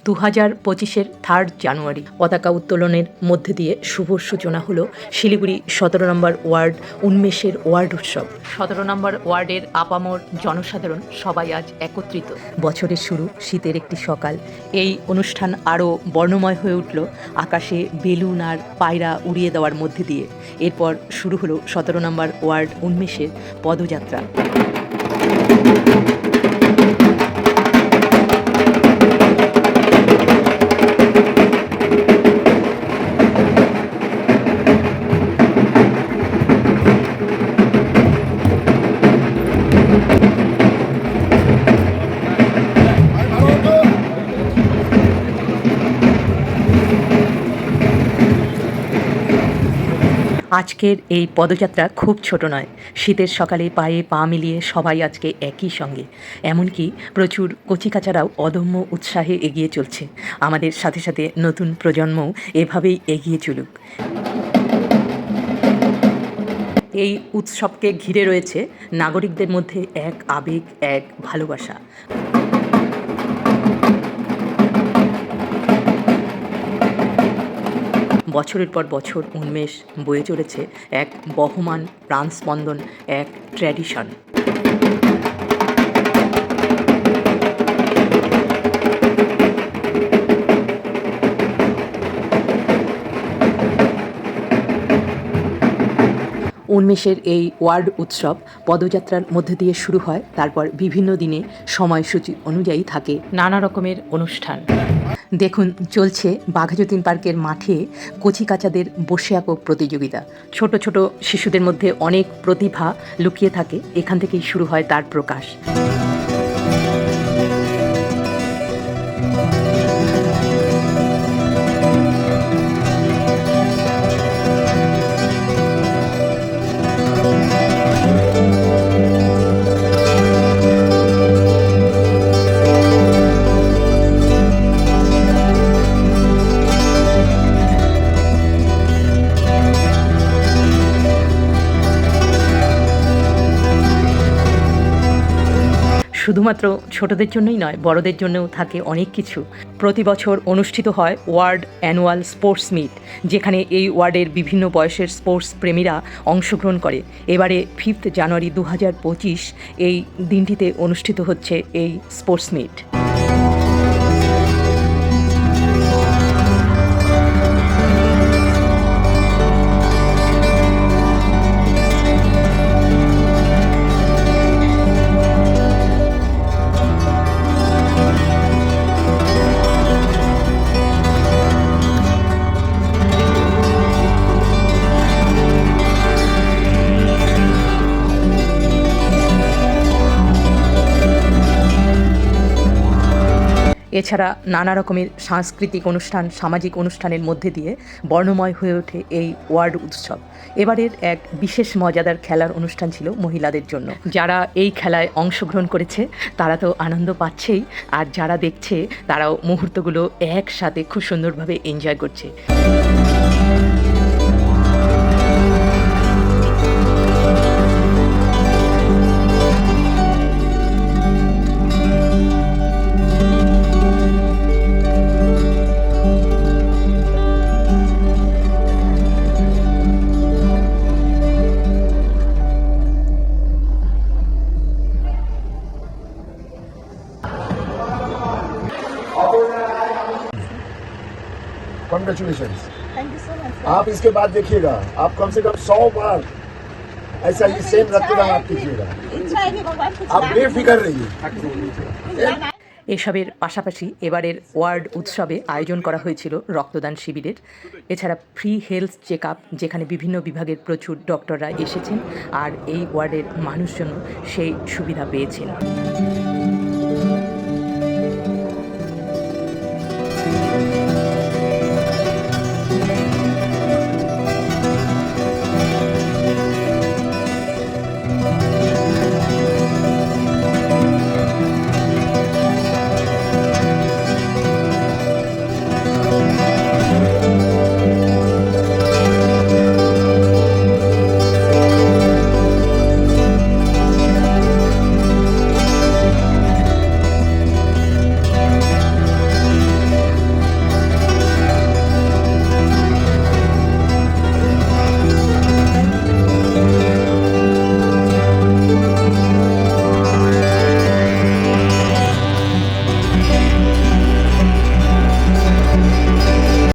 2025-এর 3 জানুয়ারি পতাকা উত্তোলনের মধ্যে দিয়ে শুভ সূচনা হলো শিলিগুড়ি 17 নম্বর ওয়ার্ড উন্মেষের ওয়ার্ড উৎসব। 17 নম্বর ওয়ার্ডের আপামর জনসাধারণ সবাই আজ একত্রিত। বছরের শুরু, শীতের একটি সকাল। এই অনুষ্ঠান আরও বর্ণময় হয়ে উঠল আকাশে বেলুন আর পায়রা উড়িয়ে দেওয়ার মধ্যে দিয়ে। এরপর শুরু হলো 17 নম্বর ওয়ার্ড উন্মেষের পদযাত্রা। আজকের এই পদযাত্রা খুব ছোট নয়। শীতের সকালে পায়ে পা মিলিয়ে সবাই আজকে একই সঙ্গে। এমনকি প্রচুর কচিকাচারাও অদম্য উৎসাহে এগিয়ে চলছে। আমাদের সাথে সাথে নতুন প্রজন্মও এভাবেই এগিয়ে চলুক। এই উৎসবকে ঘিরে রয়েছে নাগরিকদের মধ্যে এক আবেগ, এক ভালোবাসা। বছরের পর বছর উন্মেষ বয়ে চলেছে এক বহমান প্রাণস্পন্দন, এক ট্র্যাডিশন। উন্মেষের এই ওয়ার্ড উৎসব পদযাত্রার মধ্যে দিয়ে শুরু হয়, তারপর বিভিন্ন দিনে সময়সূচি অনুযায়ী থাকে নানা রকমের অনুষ্ঠান। দেখুন, চলছে বাঘাযতীন পার্কের মাঠে কচিকাচাদের বসে আঁকো প্রতিযোগিতা। ছোট ছোট শিশুদের মধ্যে অনেক প্রতিভা লুকিয়ে থাকে, এখান থেকেই শুরু হয় তার প্রকাশ। শুধুমাত্র ছোটদের জন্যই নয়, বড়দের জন্যও থাকে অনেক কিছু। প্রতি বছর অনুষ্ঠিত হয় ওয়ার্ড অ্যানুয়াল স্পোর্টস মিট, যেখানে এই ওয়ার্ডের বিভিন্ন বয়সের স্পোর্টস প্রেমীরা অংশগ্রহণ করে। এবারে 5 জানুয়ারি 2025 এই দিনটিতে অনুষ্ঠিত হচ্ছে এই স্পোর্টস মিট। এছাড়া নানা রকমের সাংস্কৃতিক অনুষ্ঠান, সামাজিক অনুষ্ঠানের মধ্যে দিয়ে বর্ণময় হয়ে ওঠে এই ওয়ার্ড উৎসব। এবারের এক বিশেষ মজাদার খেলার অনুষ্ঠান ছিল মহিলাদের জন্য। যারা এই খেলায় অংশগ্রহণ করেছে তারা তো আনন্দ পাচ্ছেই, আর যারা দেখছে তারাও মুহূর্তগুলো একসাথে খুব সুন্দরভাবে এনজয় করছে। Congratulations. Thank you so much. आप इसके बाद देखिएगा, आप कम से कम 100 बार ऐसा ही सेम रक्तदान आप कीजिएगा। आप बेफिक्र रहिए। এসবের পাশাপাশি এবারের ওয়ার্ড উৎসবে আয়োজন করা হয়েছিল রক্তদান শিবিরের। এছাড়া ফ্রি হেলথ চেক আপ, যেখানে বিভিন্ন বিভাগের প্রচুর ডক্টররা এসেছেন আর এই ওয়ার্ডের মানুষজন সেই সুবিধা পেয়েছেন।